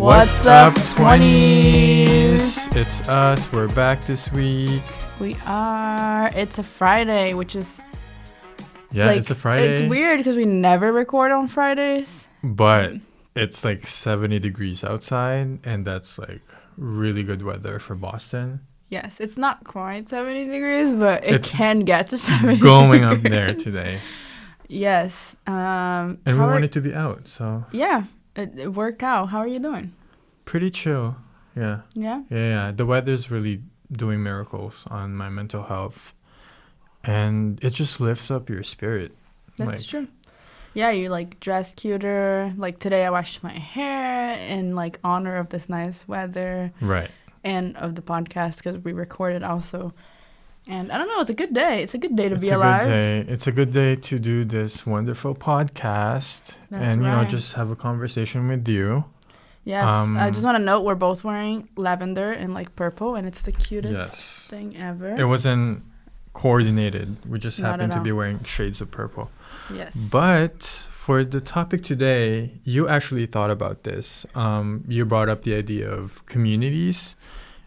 What's up, 20s? It's us. We're back this week. We are. It's a Friday, which is... Yeah, it's a Friday. It's weird because we never record on Fridays. But it's like 70 degrees outside, and that's like really good weather for Boston. Yes, it's not quite 70 degrees, but it can get to 70 going degrees. up there today. Yes. And we wanted to be out, so... Yeah, it worked out. How are you doing? Pretty chill, yeah. Yeah? Yeah. The weather's really doing miracles on my mental health. And it just lifts up your spirit. That's true. Yeah, you like dress cuter. Like today I washed my hair in like honor of this nice weather. Right. And of the podcast because we recorded also. And I don't know, it's a good day. It's a good day to be alive. It's a good day to do this wonderful podcast. That's and, right. just have a conversation with you. Yes. I just want to note we're both wearing lavender and like purple, and it's the cutest thing ever. It wasn't coordinated. We just Not happened at to all. be wearing shades of purple. Yes. But for the topic today, you actually thought about this. You brought up the idea of communities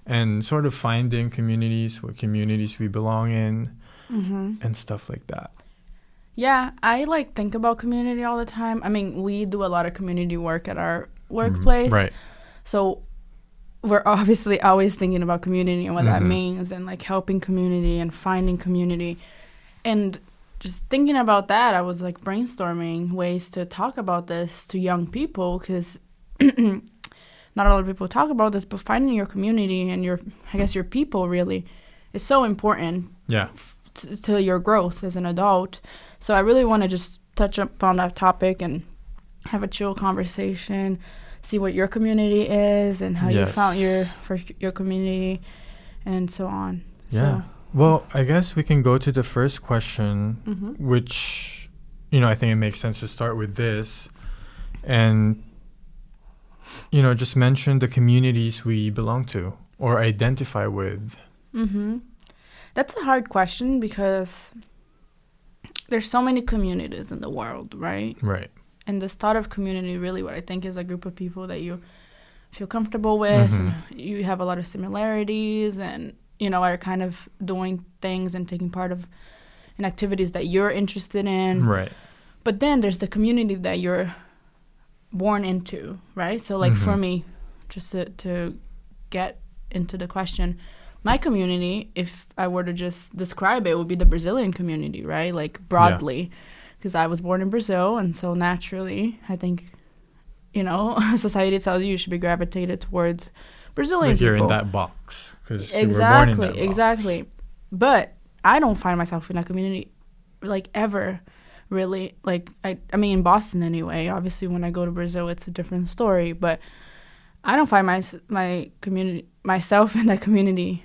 and sort of finding communities, what communities we belong in, and stuff like that. Yeah, I like think about community all the time. I mean, we do a lot of community work at our workplace. Right. So we're obviously always thinking about community and what that means, and like helping community and finding community. And just thinking about that, I was like brainstorming ways to talk about this to young people, because not a lot of people talk about this, but finding your community and your people really is so important. Yeah. To your growth as an adult. So I really want to just touch up on that topic and have a chill conversation, see what your community is and how you found your community and so on. Yeah. So. Well, I guess we can go to the first question, which, I think it makes sense to start with this. And, just mention the communities we belong to or identify with. That's a hard question because there's so many communities in the world, right? Right. And this thought of community, really what I think is a group of people that you feel comfortable with, and you have a lot of similarities and, are kind of doing things and taking part in activities that you're interested in. Right. But then there's the community that you're born into, right? So like for me, just to get into the question, my community, if I were to just describe it, would be the Brazilian community, right? Like broadly, because I was born in Brazil. And so naturally, I think, society tells you should be gravitated towards Brazilian people. You're in that box because you were born in that box. Exactly. But I don't find myself in that community like ever, really. Like, I mean, in Boston anyway. Obviously, when I go to Brazil, it's a different story. But I don't find myself in that community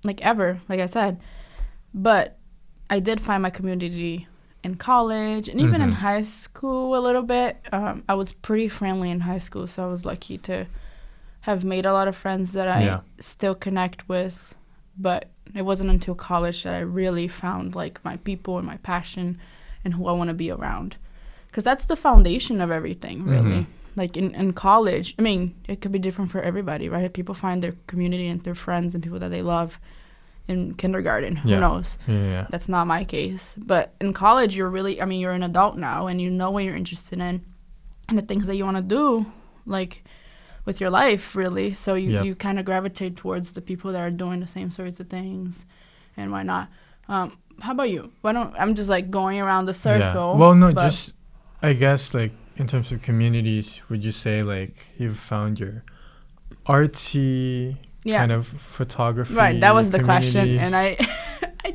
like ever, like I said. But I did find my community in college and even in high school a little bit. I was pretty friendly in high school, so I was lucky to have made a lot of friends that I still connect with. But it wasn't until college that I really found like my people and my passion and who I want to be around, because that's the foundation of everything, really. Like in college, I mean, it could be different for everybody, right? People find their community and their friends and people that they love in kindergarten. Who knows? Yeah. That's not my case. But in college, you're an adult now, and you know what you're interested in and the things that you want to do, like with your life, really. So you kind of gravitate towards the people that are doing the same sorts of things, and why not? How about you? I'm just like going around the circle. Yeah. Well, no, just I guess like, in terms of communities, would you say like you've found your artsy kind of photography? Right, that was the question, and I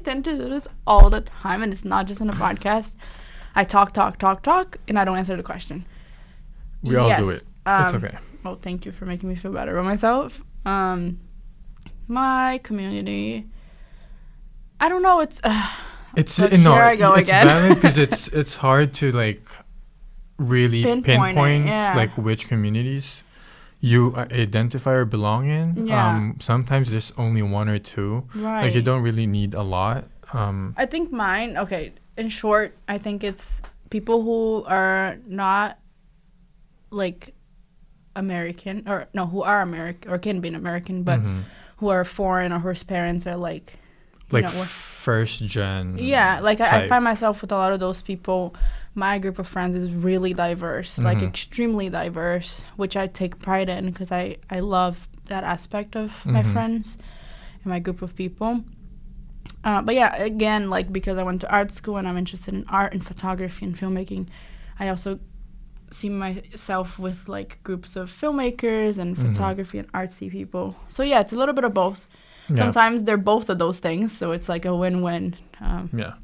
tend to do this all the time, and it's not just in a podcast. I talk, and I don't answer the question. We all do it. It's okay. Well, thank you for making me feel better about myself. My community, I don't know. It's valid because it's hard to like really pinpoint like which communities you identify or belong in. Sometimes there's only one or two. Right. Like you don't really need a lot. I think mine, in short, I think it's people who are not like American, or no, who are American or can be an American, but who are foreign or whose parents are like first gen. Yeah, like I find myself with a lot of those people. My group of friends is really diverse, like extremely diverse, which I take pride in because I love that aspect of my friends and my group of people. But yeah, again, like because I went to art school and I'm interested in art and photography and filmmaking, I also see myself with like groups of filmmakers and photography and artsy people. So yeah, it's a little bit of both. Yeah. Sometimes they're both of those things, so it's like a win-win.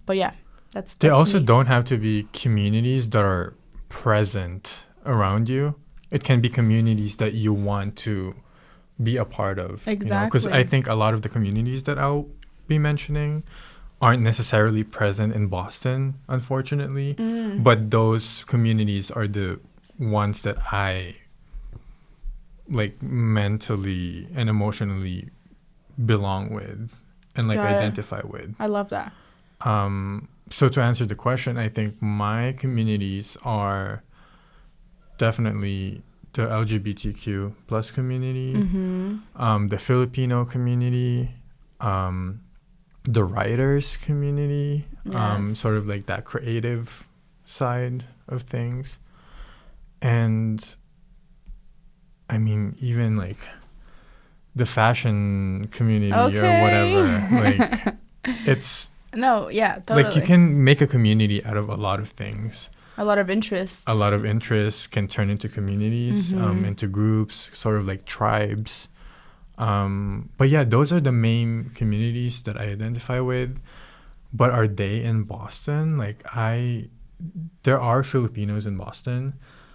But yeah, that's they also me. Don't have to be communities that are present around you. It can be communities that you want to be a part of. Exactly. Because I think a lot of the communities that I'll be mentioning aren't necessarily present in Boston, unfortunately. But those communities are the ones that I like mentally and emotionally belong with and like identify with. I love that. So to answer the question, I think my communities are definitely the LGBTQ plus community, the Filipino community, the writers community, sort of like that creative side of things. And I mean, even like the fashion community or whatever, like it's totally. Like you can make a community out of a lot of things. A lot of interests. A lot of interests can turn into communities, into groups, sort of like tribes. But yeah, those are the main communities that I identify with. But are they in Boston? Like there are Filipinos in Boston,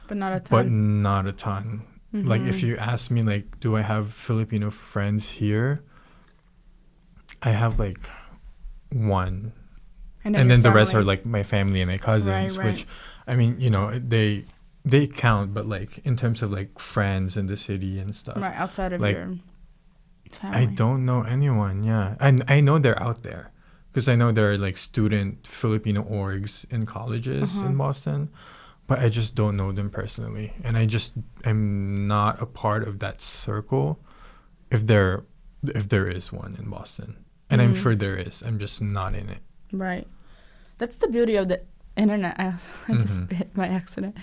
but not a ton. Like if you ask me, like, do I have Filipino friends here? I have like one, and then the rest are like my family and my cousins, right. Which I mean, they count, but like in terms of like friends in the city and stuff, right, outside of like, your family. I don't know anyone. And I know they're out there because I know there are like student Filipino orgs in colleges in Boston, but I just don't know them personally, and I'm not a part of that circle if there is one in Boston. And I'm sure there is. I'm just not in it. Right. That's the beauty of the internet. I just spit by accident.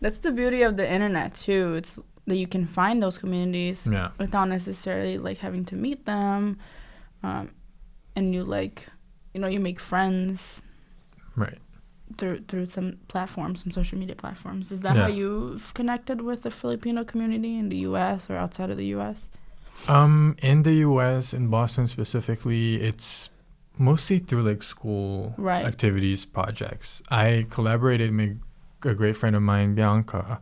That's the beauty of the internet, too. It's that you can find those communities without necessarily, like, having to meet them. And you, like, you make friends. Right. Through some platforms, some social media platforms. Is that how you've connected with the Filipino community in the U.S. or outside of the U.S.? In the U.S., in Boston specifically, it's mostly through like school activities, projects. I collaborated with a great friend of mine, Bianca.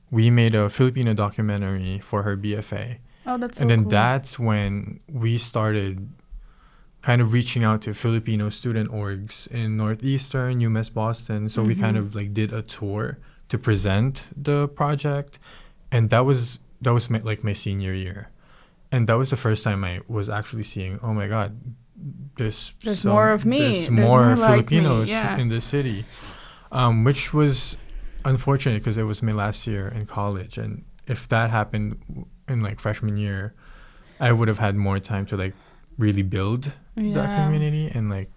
We made a Filipino documentary for her BFA. Oh, that's so And then cool. that's when we started kind of reaching out to Filipino student orgs in Northeastern, UMass Boston. So we kind of like did a tour to present the project. And that was my senior year. And that was the first time I was actually seeing, oh my God, there's more of me. There's more Filipinos like me. in this city, which was unfortunate because it was my last year in college. And if that happened in like freshman year, I would have had more time to like really build that community and like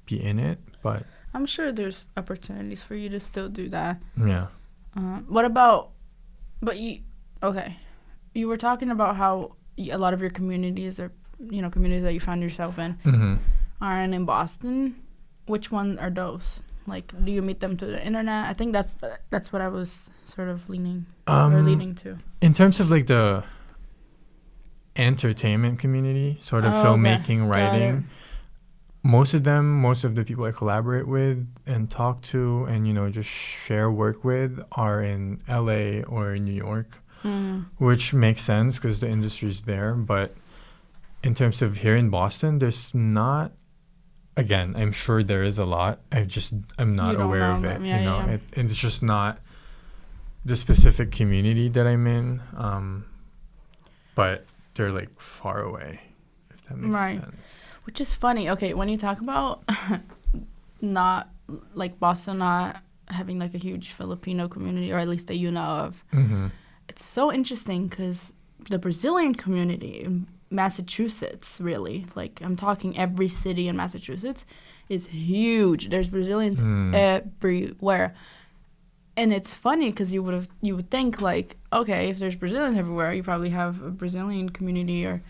be in it. But I'm sure there's opportunities for you to still do that. Yeah. What about, you were talking about how a lot of your communities are, communities that you found yourself in aren't in Boston. Which one are those? Like, do you meet them through the internet? I think that's what I was sort of leading to. In terms of like the entertainment community, sort of filmmaking, writing, most of the people I collaborate with and talk to and just share work with are in LA or New York. Which makes sense because the industry's there. But in terms of here in Boston, there's not. Again, I'm sure there is a lot. I'm not aware of it. It's just not the specific community that I'm in. But they're like far away, if that makes sense. Which is funny. Okay, when you talk about not like Boston not having like a huge Filipino community, or at least that you know of. it's so interesting because the Brazilian community in Massachusetts, really, like I'm talking every city in Massachusetts, is huge. There's Brazilians everywhere. And it's funny because you would think like, okay, if there's Brazilians everywhere, you probably have a Brazilian community or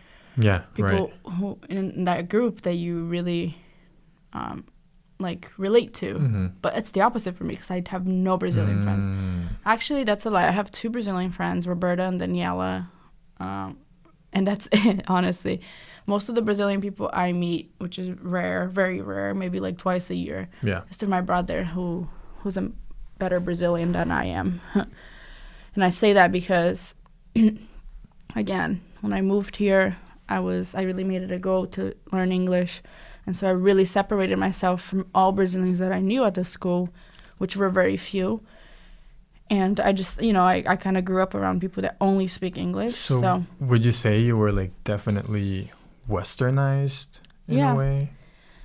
people who in that group that you really like relate to. But it's the opposite for me because I have no Brazilian friends. Actually, that's a lie. I have 2 Brazilian friends, Roberta and Daniela, and that's it, honestly. Most of the Brazilian people I meet, which is rare, very rare, maybe like twice a year, is to my brother who's a better Brazilian than I am. And I say that because, again, when I moved here, I really made it a goal to learn English. And so I really separated myself from all Brazilians that I knew at the school, which were very few. And I just, I kind of grew up around people that only speak English. So would you say you were like definitely westernized in a way?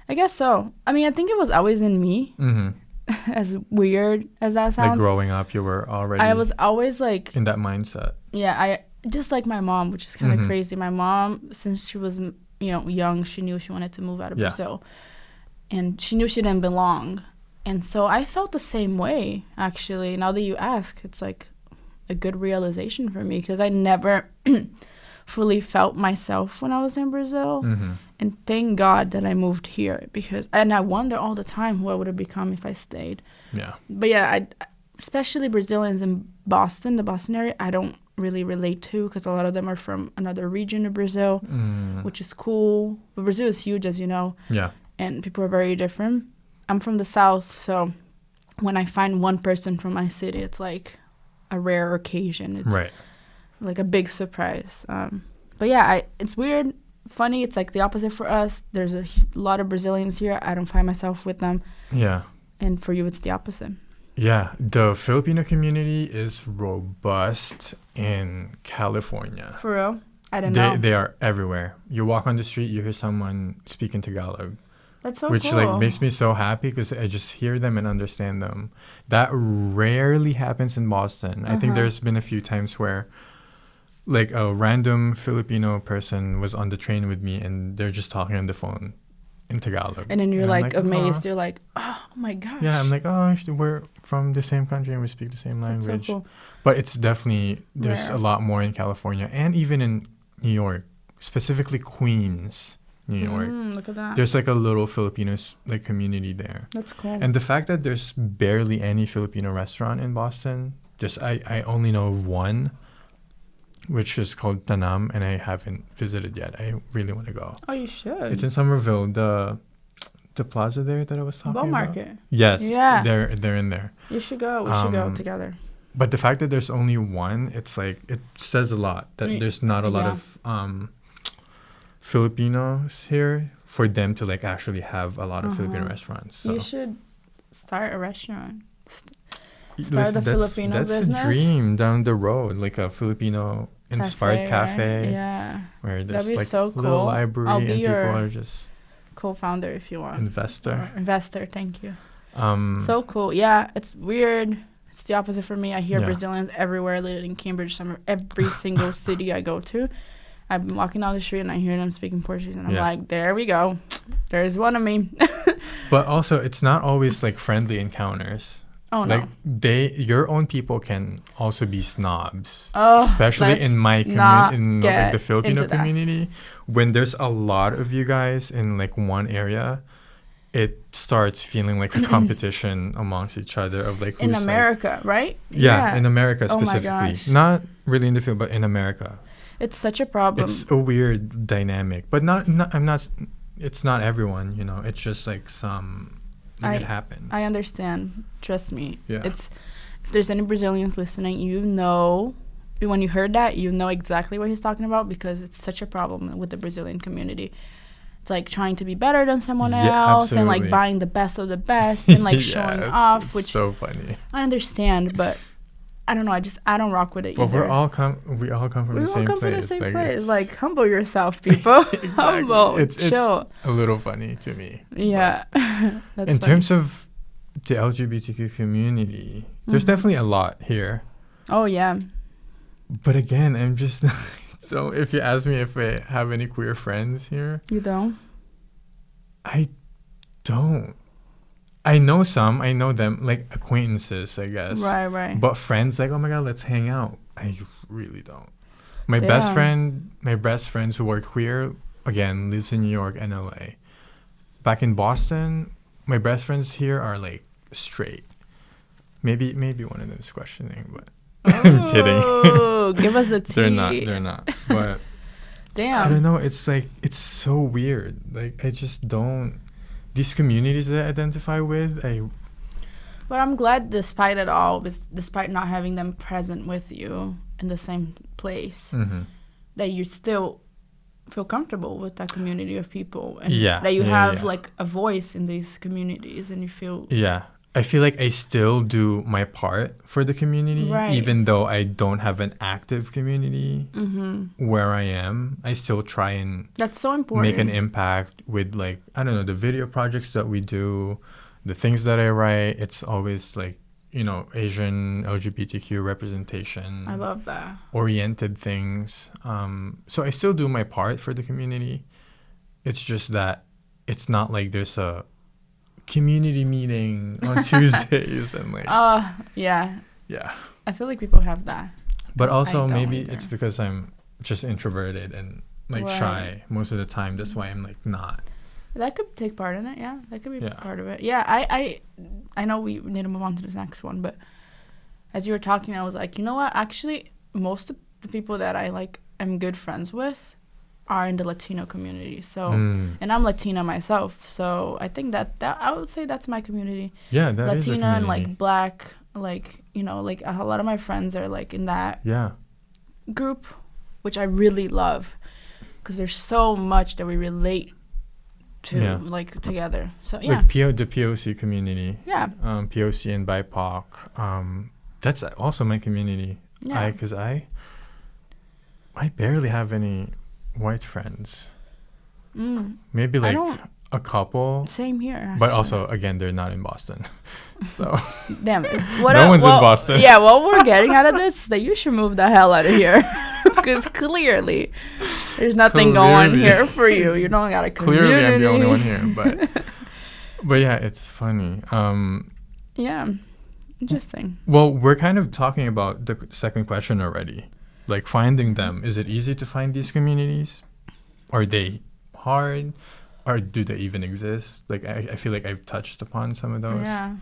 I guess so. I mean, I think it was always in me. As weird as that sounds. Like growing up, you were already... I was always like... in that mindset. Yeah, I just like my mom, which is kind of crazy. My mom, since she was, young, she knew she wanted to move out of Brazil. And she knew she didn't belong. And so I felt the same way, actually. Now that you ask, it's like a good realization for me because I never fully felt myself when I was in Brazil. And thank God that I moved here and I wonder all the time who I would have become if I stayed. Yeah. But yeah, especially Brazilians in Boston, the Boston area, I don't really relate to because a lot of them are from another region of Brazil, which is cool. But Brazil is huge, as you know. Yeah. And people are very different. I'm from the South, so when I find one person from my city, it's like a rare occasion. It's like a big surprise. But yeah, it's weird. Funny, it's like the opposite for us. There's a lot of Brazilians here. I don't find myself with them. Yeah. And for you, it's the opposite. Yeah, the Filipino community is robust in California. For real? I didn't know. They are everywhere. You walk on the street, you hear someone speaking Tagalog. That's so cool. Which like makes me so happy because I just hear them and understand them. That rarely happens in Boston. I think there's been a few times where like a random Filipino person was on the train with me and they're just talking on the phone in Tagalog. And then you're like amazed. You're like, oh my gosh. Yeah, I'm like, oh, we're from the same country and we speak the same language. That's so cool. But it's definitely, there's a lot more in California and even in New York, specifically Queens, New York. Look at that. There's like a little Filipino like community there. That's cool. And the fact that there's barely any Filipino restaurant in Boston, I only know of one, which is called Tanam, and I haven't visited yet. I really want to go. Oh, you should. It's in Somerville, the plaza there that I was talking about. Market. Yes. Yeah. They're in there. You should go. We should go together. But the fact that there's only one, it's like, it says a lot that there's not a lot of Filipinos here for them to like actually have a lot of Filipino restaurants. So. You should start a restaurant. Start a Filipino business. That's a dream down the road, like a Filipino inspired cafe. Right? Yeah. Where there's that'd be like so cool. Little library and people are just co-founder if you want. Investor, thank you. So cool. Yeah, it's weird. It's the opposite for me. I hear Brazilians everywhere. I live in Cambridge, every single city I go to. I've been walking down the street and I hear them speaking Portuguese and I'm like, there we go. There's one of me. But also it's not always like friendly encounters. Oh, like your own people can also be snobs, especially in my in like the Filipino community. When there's a lot of you guys in like one area, it starts feeling like a competition amongst each other of like who's in America, right? Yeah, in America specifically. Oh my gosh. Not really in the field, but in America. It's such a problem. It's a weird dynamic, but it's not everyone, It's just like some. It happens. I understand. Trust me. Yeah. If there's any Brazilians listening, when you heard that, you know exactly what he's talking about because it's such a problem with the Brazilian community. It's like trying to be better than someone else absolutely. And like buying the best of the best and like showing off, which so funny. I understand, but I don't know. I don't rock with it either. But we all come from the same place. Like humble yourself, people. Exactly. Humble. It's chill. a little funny to me. Yeah. That's in terms of the LGBTQ community, there's definitely a lot here. Oh yeah. But again, I'm just so if you ask me if I have any queer friends here, You don't? I don't. I know some. I know them like acquaintances, I guess. Right. But friends, like, oh my god, let's hang out. I really don't. My best friends who are queer, again, lives in New York and LA. Back in Boston, my best friends here are like straight. Maybe one of them is questioning, but I'm kidding. Oh, give us the tea. They're not. But damn. I don't know. It's like, it's so weird. Like, I just don't. These communities that I identify with, But I'm glad, despite it all, despite not having them present with you in the same place, that you still feel comfortable with that community of people, and that you have like a voice in these communities, and you feel. Yeah. I feel like I still do my part for the community, even though I don't have an active community where I am. I still try and that's so important. Make an impact with, like, I don't know, the video projects that we do, the things that I write. It's always like, you know, Asian LGBTQ representation. I love that. Oriented things. So I still do my part for the community. It's just that it's not like there's a community meeting on Tuesdays and like yeah I feel like people have that, but also maybe it's because I'm just introverted and like shy most of the time. That's why I'm like not. That could take part in it. Yeah, that could be part of it. Yeah, I know we need to move on to this next one, but as you were talking, I was like, you know what, actually most of the people that I like am good friends with are in the Latino community. So and I'm Latina myself, so I think that I would say that's my community. Yeah, that Latina is a community. And like Black, like, you know, like a lot of my friends are like in that group, which I really love because there's so much that we relate to like together. So like the POC community, POC and BIPOC, that's also my community. Because I barely have any white friends. Maybe like a couple. Same here, actually. But also, again, they're not in Boston. So damn it. No one's in Boston. Yeah, what we're getting out of this is that you should move the hell out of here. Because clearly there's nothing going here for you. You don't got a community. Clearly I'm the only one here. But yeah, it's funny. Yeah. Interesting. Well, we're kind of talking about the second question already. Like finding them. Is it easy to find these communities? Are they hard? Or do they even exist? Like I feel like I've touched upon some of those. Yeah.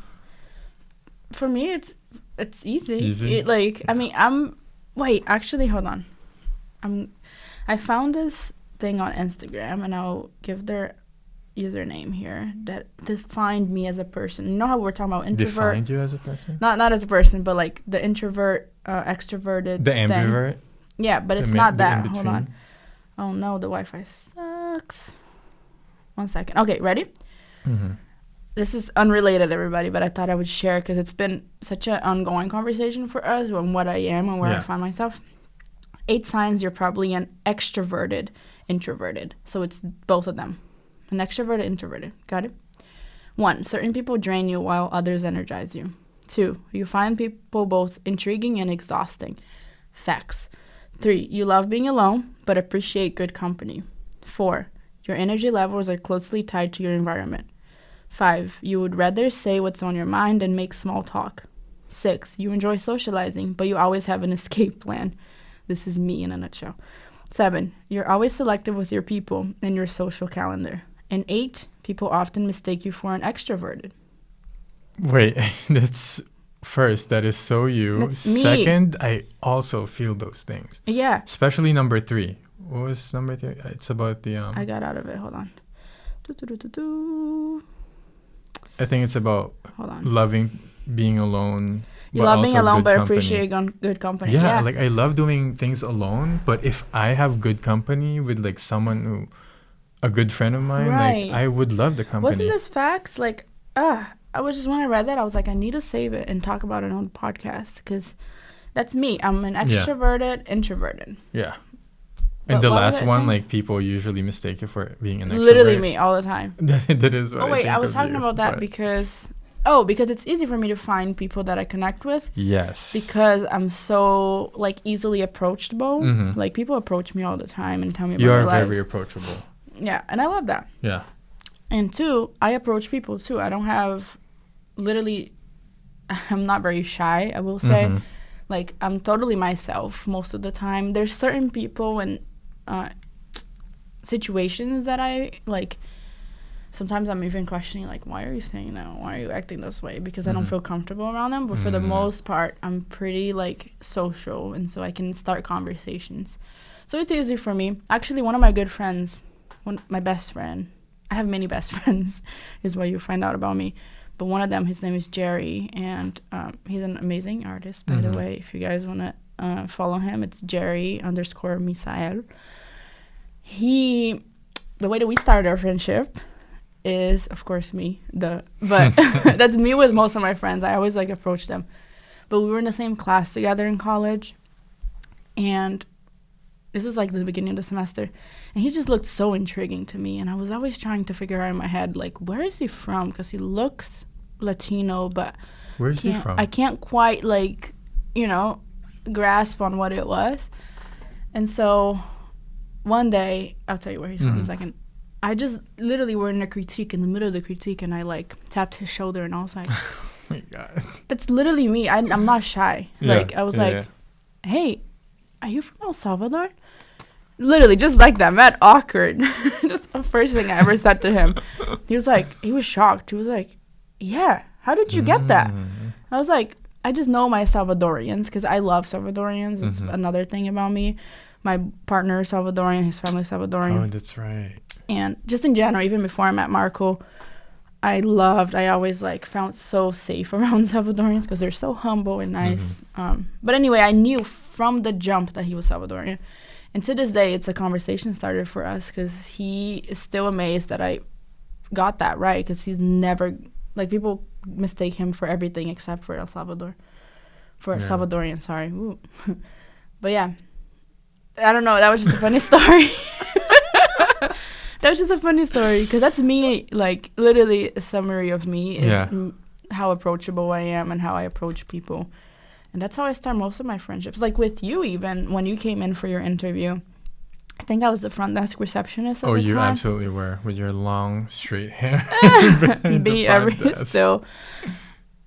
For me, it's easy. Easy? Actually, hold on. I found this thing on Instagram, and I'll give their username here that defined me as a person. You know how we're talking about introvert? Defined you as a person? Not as a person, but like the introvert, extroverted. The ambivert? Thing. Yeah, but it's not that. Hold on. Oh no, the Wi-Fi sucks. 1 second. Okay, ready? This is unrelated, everybody, but I thought I would share because it's been such an ongoing conversation for us on what I am and where I find myself. 8 signs you're probably an extroverted introverted. So it's both of them. An extroverted introverted. Got it? 1, certain people drain you while others energize you. 2, you find people both intriguing and exhausting. Facts. 3, you love being alone but appreciate good company. 4, your energy levels are closely tied to your environment. 5, you would rather say what's on your mind and make small talk. 6, you enjoy socializing, but you always have an escape plan. This is me in a nutshell. 7, you're always selective with your people and your social calendar. And 8, people often mistake you for an extroverted. Wait, that's first, that is so you. That's me. Second, I also feel those things. Yeah. Especially number 3. What was number 3? It's about the I got out of it. Hold on. I think it's about loving being alone. You love being alone, but appreciate good company. Yeah, like I love doing things alone, but if I have good company with like someone a good friend of mine, like I would love the company. Wasn't this facts? Like, I was just when I read that, I was like, I need to save it and talk about it on the podcast because that's me. I'm an extroverted, introverted. Yeah. And the last one, like people usually mistake you for being an extrovert. Literally me all the time. that is what I was talking about that because Oh, because it's easy for me to find people that I connect with. Yes. Because I'm so, like, easily approachable. Mm-hmm. Like, people approach me all the time and tell me about You their are lives. very approachable. Yeah, and I love that. Yeah. And two, I approach people, too. I don't have, literally, I'm not very shy, I will say. Mm-hmm. Like, I'm totally myself most of the time. There's certain people and situations that I, like, sometimes I'm even questioning, like, why are you saying that? Why are you acting this way? Because I don't feel comfortable around them. But for the most part, I'm pretty, like, social. And so I can start conversations. So it's easy for me. Actually, one of my good friends, my best friend, I have many best friends, is what you find out about me. But one of them, his name is Jerry. And he's an amazing artist, by the way. If you guys want to follow him, it's Jerry_Misael. The way that we started our friendship is, of course, me, but that's me with most of my friends. I always, like, approach them. But we were in the same class together in college, and this was, like, the beginning of the semester, and he just looked so intriguing to me, and I was always trying to figure out in my head, like, where is he from? Because he looks Latino, but where is he from? I can't quite, like, grasp on what it was. And so one day, I'll tell you where he's from in a second. I just literally were in a critique, in the middle of the critique, and I, like, tapped his shoulder, and I was like, oh my God. That's literally me. I'm not shy. Yeah, like, I was like, hey, are you from El Salvador? Literally, just like that, mad awkward. That's the first thing I ever said to him. He was shocked. He was like, yeah, how did you get that? I was like, I just know my Salvadorians, because I love Salvadorians. It's another thing about me. My partner is Salvadorian, his family is Salvadorian. Oh, that's right. And just in general, even before I met Marco, I always, like, found so safe around Salvadorians because they're so humble and nice. But anyway, I knew from the jump that he was Salvadorian. And to this day, it's a conversation started for us because he is still amazed that I got that right, because he's never, like, people mistake him for everything except for El Salvador. Salvadorian, sorry. Ooh. But yeah, I don't know. That was just a funny story. That was just a funny story because that's me, like, literally a summary of me is how approachable I am and how I approach people. And that's how I start most of my friendships. Like with you, even when you came in for your interview, I think I was the front desk receptionist at the time. Oh, you absolutely were, with your long, straight hair. Still.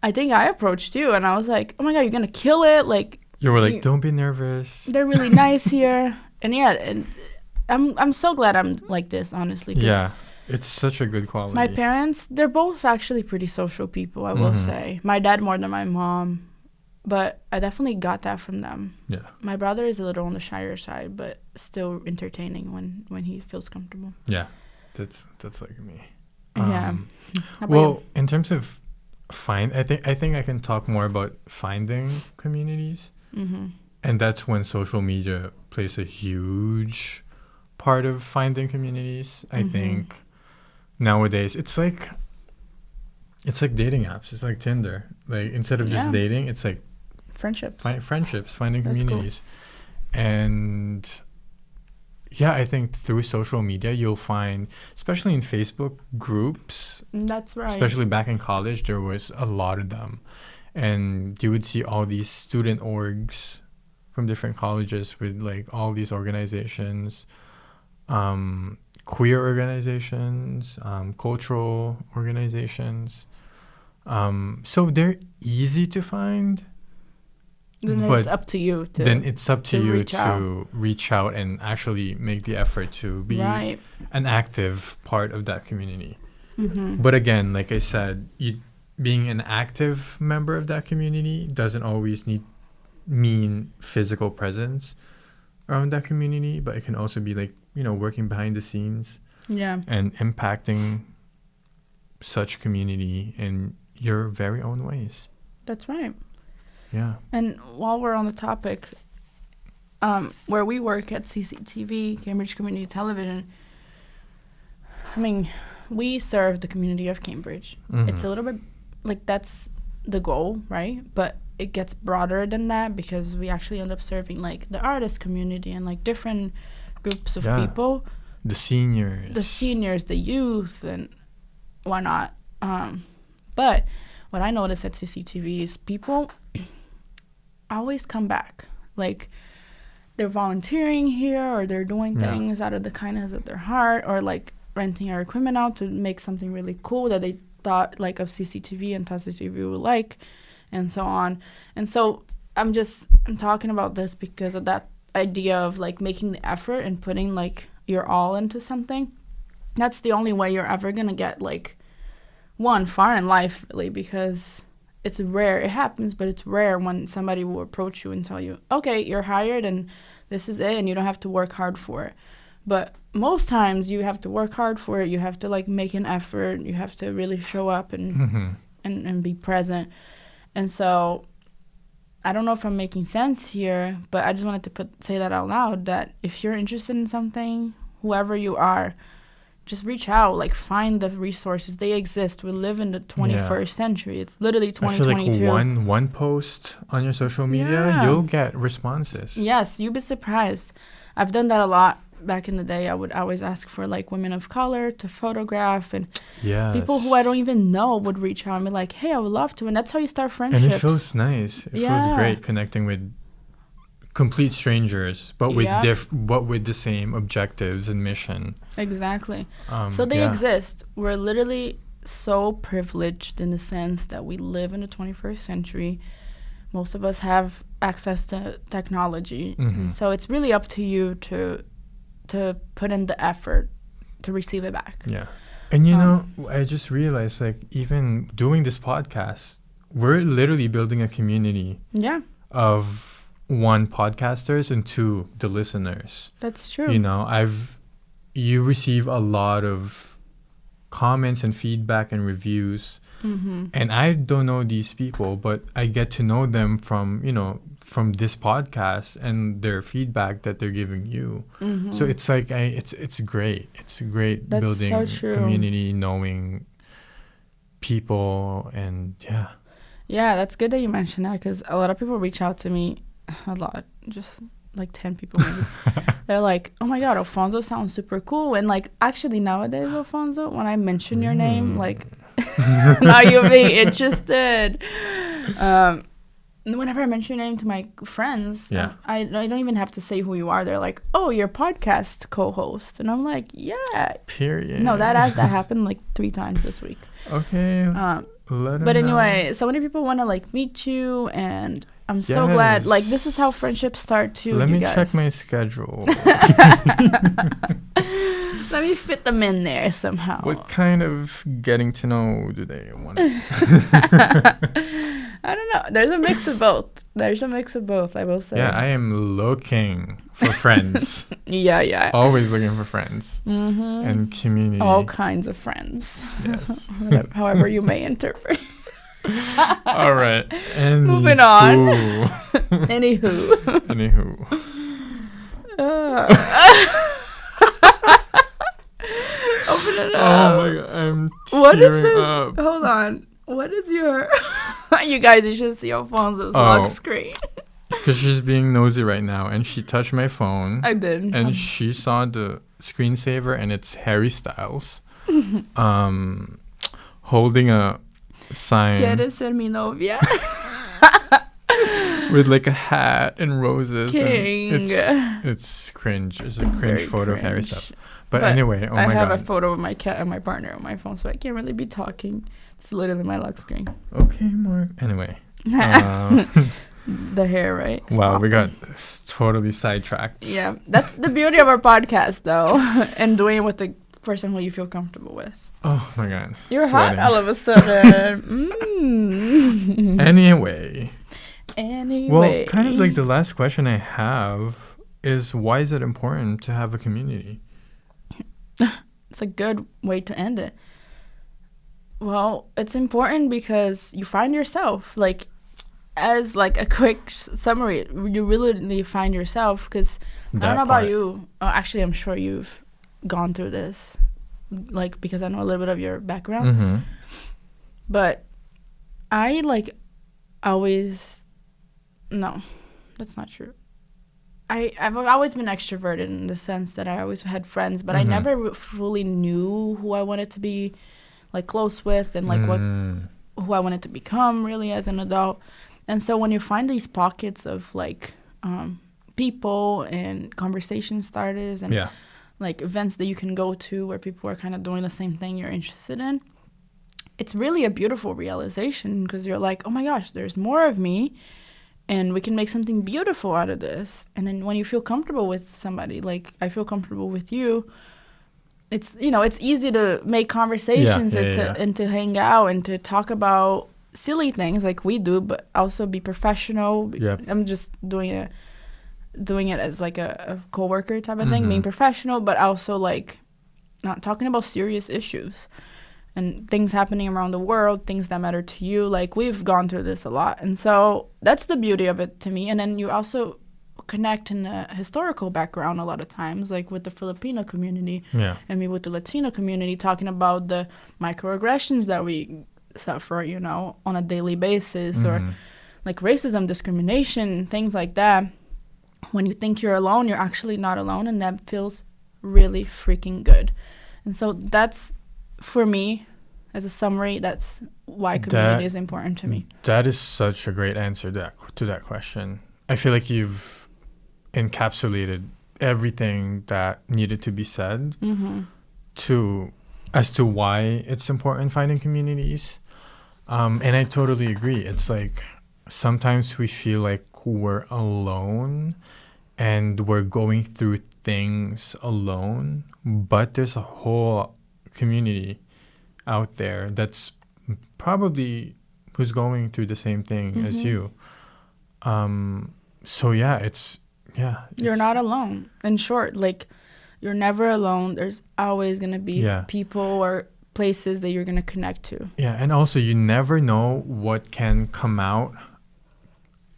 I think I approached you and I was like, oh my God, you're going to kill it. Like, you were like, don't be nervous. They're really nice here. And yeah, and I'm so glad I'm like this, honestly. Yeah, it's such a good quality. My parents, they're both actually pretty social people, I will say. My dad more than my mom, but I definitely got that from them. Yeah. My brother is a little on the shyer side, but still entertaining when he feels comfortable. Yeah, that's like me. Yeah. Well, in terms of I think I can talk more about finding communities, and that's when social media plays a huge part of finding communities. I think nowadays it's like dating apps. It's like Tinder. Like, instead of just dating, it's like friendships, finding communities. Cool. And yeah, I think through social media you'll find, especially in Facebook groups. That's right. Especially back in college, there was a lot of them, and you would see all these student orgs from different colleges with, like, all these organizations. Queer organizations, cultural organizations. So they're easy to find. Then it's up to you to reach out and actually make the effort to be an active part of that community. But again, like I said, being an active member of that community doesn't always mean physical presence around that community, but it can also be, like, working behind the scenes and impacting such community in your very own ways. That's right. Yeah. And while we're on the topic, where we work at CCTV, Cambridge Community Television, I mean, we serve the community of Cambridge. It's a little bit, like, that's the goal, right? But it gets broader than that because we actually end up serving, like, the artist community and, like, different groups of people. The seniors, the youth, and whatnot. But what I notice at CCTV is people always come back. Like, they're volunteering here, or they're doing things out of the kindness of their heart, or like renting our equipment out to make something really cool that they thought like of CCTV and thought CCTV would like, and so on. And so I'm talking about this because of that idea of like making the effort and putting like your all into something. That's the only way you're ever gonna get like far in life, really, because it's rare. It happens, but it's rare when somebody will approach you and tell you, okay, you're hired and this is it, and you don't have to work hard for it. But most times you have to work hard for it. You have to like make an effort. You have to really show up and and be present. And so I don't know if I'm making sense here, but I just wanted to say that out loud, that if you're interested in something, whoever you are, just reach out, like find the resources. They exist. We live in the 21st century. It's literally 2022. I feel like one post on your social media, you'll get responses. Yes, you'd be surprised. I've done that a lot. Back in the day, I would always ask for like women of color to photograph, and people who I don't even know would reach out and be like, hey, I would love to. And that's how you start friendships. And it feels nice. It feels great connecting with complete strangers, but with the same objectives and mission. Exactly. So they exist. We're literally so privileged in the sense that we live in the 21st century. Most of us have access to technology. So it's really up to you to put in the effort to receive it back. Yeah. And you know, I just realized, like, even doing this podcast, we're literally building a community of 1, podcasters, and 2, the listeners. That's true. You know, you receive a lot of comments and feedback and reviews. And I don't know these people, but I get to know them from this podcast and their feedback that they're giving you. So it's like it's great. It's great. That's building community, knowing people, and yeah, that's good that you mentioned that, because a lot of people reach out to me, just like 10 people maybe. They're like, oh my god, Alfonso sounds super cool. And like, actually nowadays, Alfonso, when I mention your name, like now you'll be interested. Whenever I mention your name to my friends, I don't even have to say who you are. They're like, oh, you're podcast co-host. And I'm like, yeah. Period. No, that happened like 3 times this week. Okay. But anyway, so many people want to like meet you, and I'm so glad. Like, this is how friendships start too. Let me check my schedule. Let me fit them in there somehow. What kind of getting to know do they want? I don't know. There's a mix of both. I will say. Yeah, I am looking for friends. Yeah. Always looking for friends and community. All kinds of friends. Yes. However you may interpret. All right. Moving on. Anywho. Open it up. Oh my god, I'm tearing up. Hold on. What is your... You guys, you should see Alfonso's lock screen. Because she's being nosy right now, and she touched my phone. I did. And she saw the screensaver, and it's Harry Styles holding a sign. ¿Quieres ser mi novia? With like a hat and roses. King. And it's cringe. It's a cringe photo of Harry Styles. But anyway, oh my god. I have a photo of my cat and my partner on my phone, so I can't really be talking. It's literally my lock screen. Okay, Mark. Anyway. The hair, right? Wow, we got totally sidetracked. Yeah, that's the beauty of our podcast, though, and doing it with the person who you feel comfortable with. Oh my god. You're sweating. Hot all of a sudden. Anyway. Well, kind of like the last question I have is, why is it important to have a community? It's a good way to end it. Well, it's important because you find yourself, like, as like a quick summary, you really find yourself, because I don't know about you. Actually, I'm sure you've gone through this, like, because I know a little bit of your background. But I no, that's not true. I've always been extroverted in the sense that I always had friends, but I never fully knew who I wanted to be, like, close with, and like who I wanted to become really as an adult. And so when you find these pockets of like people and conversation starters and like events that you can go to where people are kind of doing the same thing you're interested in, it's really a beautiful realization, because you're like, oh my gosh, there's more of me and we can make something beautiful out of this. And then when you feel comfortable with somebody, like I feel comfortable with you, it's, you know, it's easy to make conversations and to hang out and to talk about silly things like we do, but also be professional. I'm just doing it as like a coworker type of thing, being professional, but also like not talking about serious issues and things happening around the world, things that matter to you. Like we've gone through this a lot. And so that's the beauty of it to me. And then you also connect in a historical background a lot of times, like with the Filipino community and me with the Latino community, talking about the microaggressions that we suffer, you know, on a daily basis, or like racism, discrimination, things like that. When you think you're alone, you're actually not alone, and that feels really freaking good. And so that's, for me, as a summary, that's why community is important to me. That is such a great answer to that question. I feel like you've encapsulated everything that needed to be said as to why it's important finding communities. And I totally agree. It's like sometimes we feel like we're alone and we're going through things alone, but there's a whole community out there that's probably who's going through the same thing as you. So you're not alone. In short, like you're never alone. There's always gonna be people or places that you're gonna connect to. And also you never know what can come out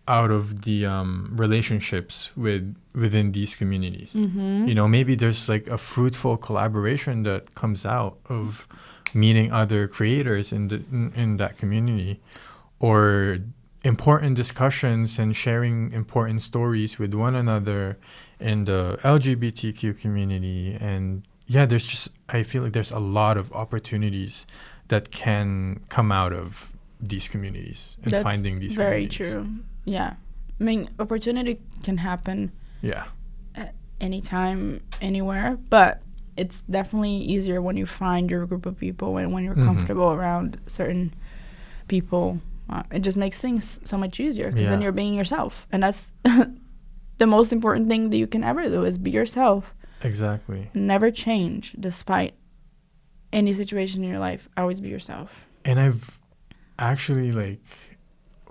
of the relationships within these communities. You know, maybe there's like a fruitful collaboration that comes out of meeting other creators in that community, or important discussions and sharing important stories with one another in the LGBTQ community. And I feel like there's a lot of opportunities that can come out of these communities and That's finding these very communities. True. Yeah. I mean, opportunity can happen at any time, anywhere, but it's definitely easier when you find your group of people and when you're comfortable around certain people. It just makes things so much easier, because then you're being yourself. And that's the most important thing that you can ever do, is be yourself. Exactly. Never change despite any situation in your life. Always be yourself. And I've actually, like,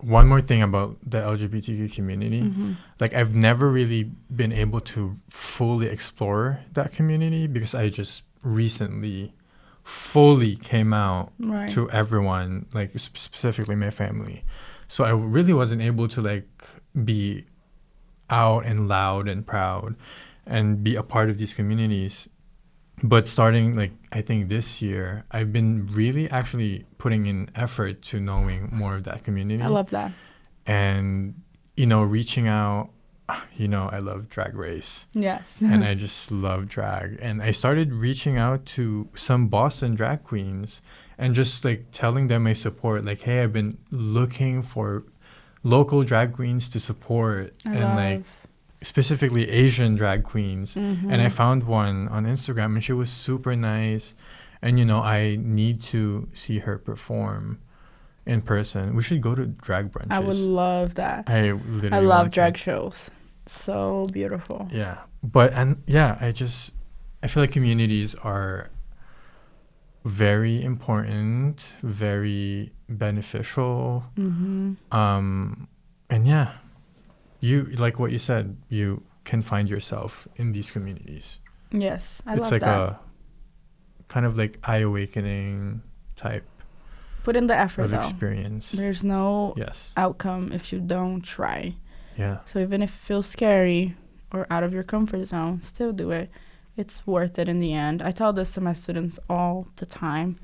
one more thing about the LGBTQ community. Like, I've never really been able to fully explore that community because I just recently fully came out to everyone, like specifically my family. So I really wasn't able to like be out and loud and proud and be a part of these communities. But starting, like, I think this year, I've been really actually putting in effort to knowing more of that community. I love that. And, you know, reaching out, you know, I love Drag Race. Yes. And I just love drag. And I started reaching out to some Boston drag queens and just, like, telling them my support. Like, hey, I've been looking for local drag queens to support. Like, specifically Asian drag queens. And I found one on Instagram, and she was super nice. And, you know, I need to see her perform in person. We should go to drag brunches. I would love that. I love drag shows. So beautiful. Yeah. But, and yeah, I feel like communities are very important, very beneficial. And yeah, you, like what you said, you can find yourself in these communities. Yes, I love that. It's like a kind of like eye-awakening type. Put in the effort, of though. Experience. There's no outcome if you don't try. Yeah. So even if it feels scary or out of your comfort zone, still do it. It's worth it in the end. I tell this to my students all the time.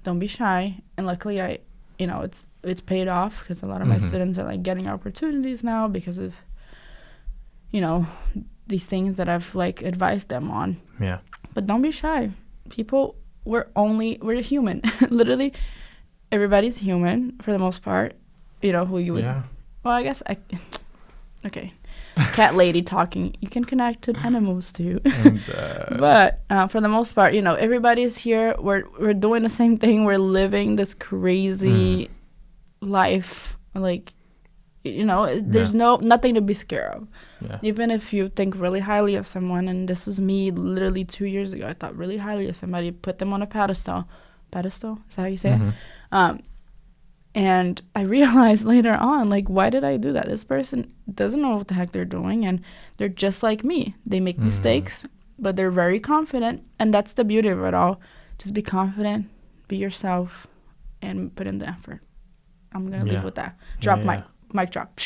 Don't be shy. And luckily, it's paid off, because a lot of my students are like getting opportunities now because of, you know, these things that I've like advised them on. Yeah. But don't be shy. People, we're human. Literally, everybody's human for the most part. You know, who you would... Yeah. Well, I guess okay. Cat lady talking. You can connect to animals too. And, but for the most part, you know, everybody's here. We're doing the same thing. We're living this crazy life. Like, you know, there's nothing to be scared of. Yeah. Even if you think really highly of someone, and this was me literally 2 years ago. I thought really highly of somebody, put them on a pedestal. Pedestal? Is that how you say it? And I realized later on, like, why did I do that? This person doesn't know what the heck they're doing, and they're just like me. They make mistakes, but they're very confident, and that's the beauty of it all. Just be confident, be yourself, and put in the effort. I'm going to leave with that. Drop mic. Mic drop.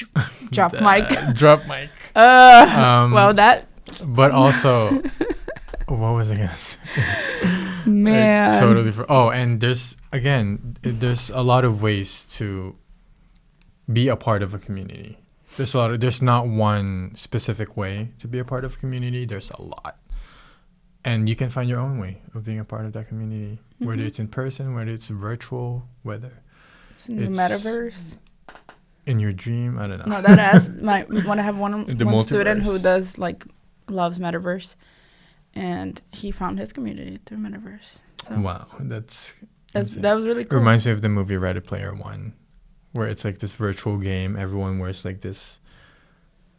Drop mic. Drop mic. Well, that... But also... What was I going to say? Man. Totally. And there's a lot of ways to be a part of a community. There's not one specific way to be a part of a community. There's a lot. And you can find your own way of being a part of that community, whether it's in person, whether it's virtual, whether it's in the metaverse. In your dream, I don't know. No, that has when I have one student who loves metaverse. And he found his community through metaverse. So wow, that was really cool. It reminds me of the movie Ready Player One, where it's like this virtual game. Everyone wears like this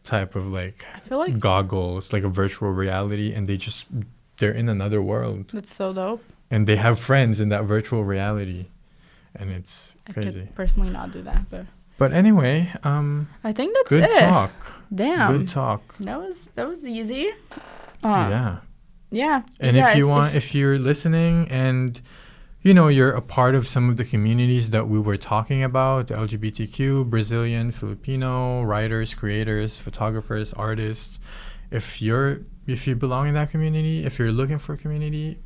type of like, I feel like goggles, like a virtual reality, and they're in another world. That's so dope. And they have friends in that virtual reality, and it's crazy. I could personally not do that, but anyway, I think that's good it. Talk. Damn. Good talk. That was easy. Yeah. Yeah. And if you're listening and, you know, you're a part of some of the communities that we were talking about, the LGBTQ, Brazilian, Filipino, writers, creators, photographers, artists, if you belong in that community, if you're looking for a community,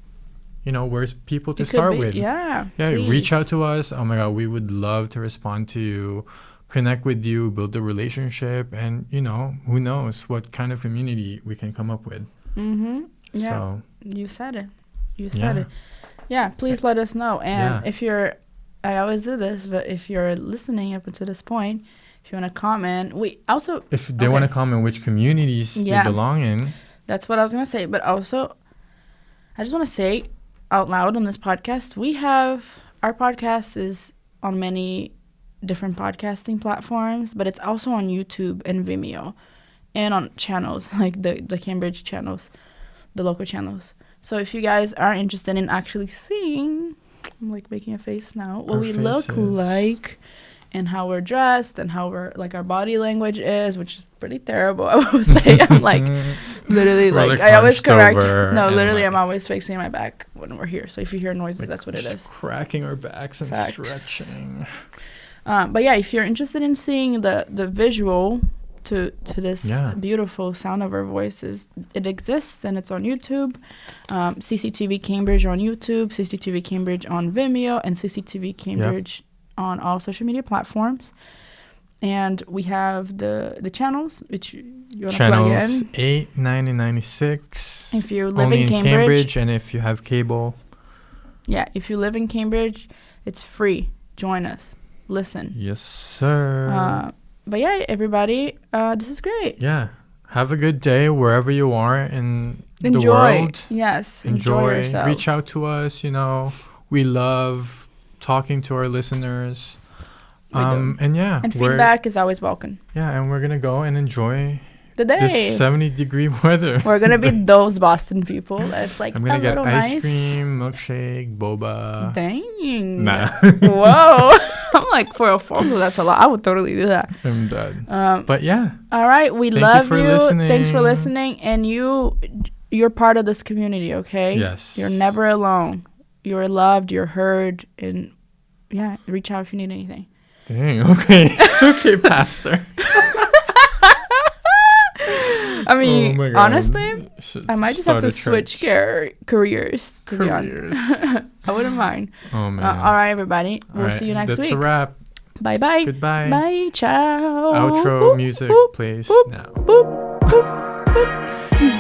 you know, where's people to start with? Yeah. Please. Reach out to us. Oh my God, we would love to respond to you, connect with you, build a relationship, and, you know, who knows what kind of community we can come up with. Yeah, so, you said it. It. Yeah, please let us know. And if you're, I always do this, but if you're listening up until this point, if you want to comment, if they want to comment which communities they belong in. That's what I was going to say. But also, I just want to say out loud on this podcast, our podcast is on many different podcasting platforms, but it's also on YouTube and Vimeo and on channels like the Cambridge channels, the local channels. So if you guys are interested in actually seeing, I'm like making a face now, what we look like and how we're dressed and how we're like our body language is, which is pretty terrible, I will say. I'm like literally like I always correct. No, literally I'm always fixing my back when we're here. So if you hear noises, that's what it is. Cracking our backs and stretching. But yeah, if you're interested in seeing the visual to this beautiful sound of our voices, it exists and it's on YouTube. CCTV Cambridge on YouTube, CCTV Cambridge on Vimeo, and CCTV Cambridge on all social media platforms. And we have the channels, which you want to plug in. Channels 8, 9, and 96. If you live only in Cambridge, and if you have cable. Yeah, if you live in Cambridge, it's free. Join us. Listen. Yes, sir. But yeah, everybody, this is great. Yeah. Have a good day wherever you are in the world. Yes. Enjoy yourself. Reach out to us. You know, we love talking to our listeners. And feedback is always welcome. Yeah, and we're going to go and enjoy the day. This 70-degree weather. We're going to be those Boston people. That's like I'm going to get ice cream, milkshake, boba. Dang. Nah. Whoa. I'm like 404, so that's a lot. I would totally do that. I'm dead. But yeah. All right. We love you. Listening. Thanks for listening. And you're part of this community, okay? Yes. You're never alone. You're loved. You're heard. And yeah, reach out if you need anything. Dang. Okay. Okay, Pastor. I mean, honestly, I might just have to switch careers, to be honest. I wouldn't mind. Oh, man. All right, everybody. We'll see you next week. That's a wrap. Bye-bye. Goodbye. Bye. Ciao. Outro music plays now. Boop, boop.